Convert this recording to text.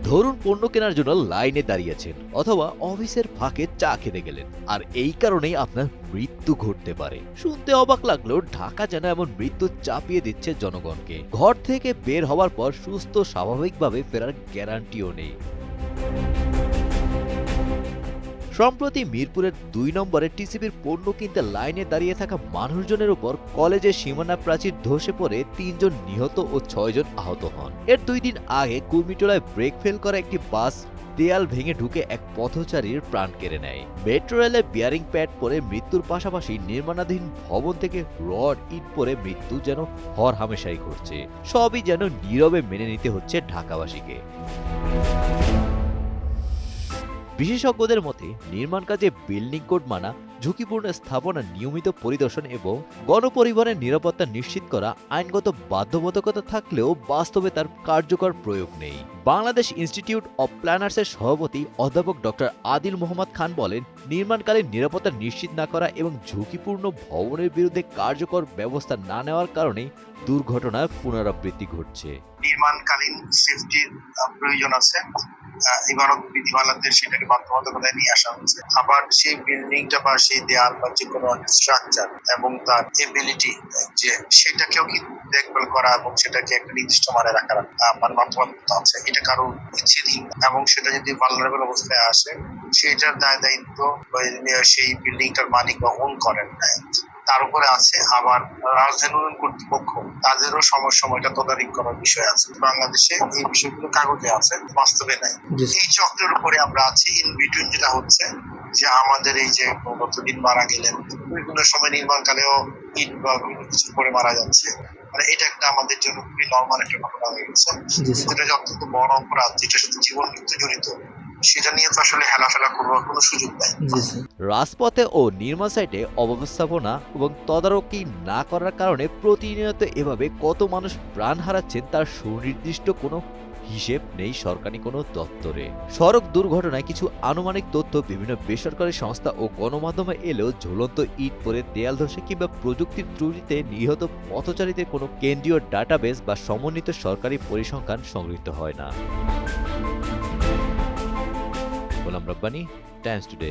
ধরুন পণ্য কেনার জন্য লাইনে দাঁড়িয়েছেন অথবা অফিসের ফাঁকে চা খেতে গেলেন, আর এই কারণেই আপনার মৃত্যু ঘটতে পারে। শুনতে অবাক লাগলেও ঢাকা যেন এমন মৃত্যু চাপিয়ে দিচ্ছে জনগণকে। ঘর থেকে বের হওয়ার পর সুস্থ স্বাভাবিকভাবে ফেরার গ্যারান্টিও নেই। সম্প্রতি মিরপুরের ২ নম্বরে টিসিবির পণ্য কিনতে লাইনে দাঁড়িয়ে থাকা মানুষজনের উপর কলেজের সীমানা প্রাচীর ধসে পড়ে ৩ জন নিহত ও ৬ জন আহত হন। এর ২ দিন আগে কুর্মিটোলায় ব্রেক ফেল করা একটি বাস দেয়াল ভেঙে ঢুকে এক পথচারীর প্রাণ কেড়ে নেয়। মেট্রো রেলে বিয়ারিং প্যাড পরে মৃত্যুর পাশাপাশি নির্মাণাধীন ভবন থেকে রড ইট পরে মৃত্যু যেন হরহামেশাই ঘটছে। সবই যেন নীরবে মেনে নিতে হচ্ছে ঢাকাবাসীকে। বিশেষজ্ঞদের মতে নির্মাণ কাজে বিল্ডিং কোড মানা, ঝুঁকিপূর্ণ স্থাপনা নিয়মিত পরিদর্শন এবং গণপরিবহনের নিরাপত্তা নিশ্চিত করা আইনগত বাধ্যবাধকতা থাকলেও বাস্তবে তার কার্যকর প্রয়োগ নেই। বাংলাদেশ ইনস্টিটিউট অব প্ল্যানার্সের সভাপতি অধ্যাপক ডক্টর আদিল মোহাম্মদ খান বলেন, নির্মাণকালীন নিরাপত্তা নিশ্চিত না করা এবং ঝুঁকিপূর্ণ ভবনের বিরুদ্ধে কার্যকর ব্যবস্থা না নেওয়ার কারণেই দুর্ঘটনার পুনরাবৃত্তি ঘটছে। নির্মাণকালীন সেফটির প্রয়োজন আছে। ইমারত বিধিমালাতে সেটাকে বাধ্যবাধকতায় নিয়ে আসা হচ্ছে। আবার সেই বিল্ডিংটা বা সেই দেয়াল বা যে কোনো স্ট্রাকচার এবং তার এবিলিটি যে সেটাকেও কিন্তু দেখভাল করা এবং সেটাকে একটা নির্দিষ্ট মানে রাখার মানে বাধ্যবাধকতা আছে। এটা কারো ইচ্ছেধীন এবং সেটা যদি ভালনারেবল অবস্থায় আসে সেটার দায় দায়িত্ব সেই বিল্ডিংটার মালিক বা ওন করেন তার উপরে আছে। আবার রাজধানী উন্নয়ন কর্তৃপক্ষ তাদেরও সময়টা তদারকি করার বিষয় আছে। বাংলাদেশে এই বিষয়গুলো কাগজে আছে, বাস্তবে নাই। এই চক্রের উপরে আমরা আছি। ইন বিটুইন যেটা হচ্ছে যে আমাদের এই যে গতদিন মারা গেলেন, বিভিন্ন সময় নির্মাণকালেও ইট বা বিভিন্ন কিছু করে মারা যাচ্ছে, মানে এটা একটা আমাদের জন্য খুবই নর্মাল একটা ঘটনা হয়ে গেছে। যেটা যে অত্যন্ত বড় অপরাধ, যেটা শুধু জীবন মৃত্যু জড়িত, সেটা নিয়ে তো আসলে হেলাফেলা করবার কোনো সুযোগ নাই। রাজপথে ও নির্মাণ সাইটে অব্যবস্থাপনা এবং তদারকি না করার কারণে প্রতিনিয়ত এভাবে কত মানুষ প্রাণ হারাচ্ছেন তার সুনির্দিষ্ট কোনো হিসেব নেই সরকারি কোনো দপ্তরে। সড়ক দুর্ঘটনায় কিছু আনুমানিক তথ্য বিভিন্ন বেসরকারি সংস্থা ও গণমাধ্যমে এলেও ঝুলন্ত ইট পরে দেয়াল ধসে কিংবা প্রযুক্তির ত্রুটিতে নিহত পথচারীদের কোনো কেন্দ্রীয় ডাটাবেস বা সমন্বিত সরকারি পরিসংখ্যান সংগৃহীত হয় না। Golam Rabbani, Times today.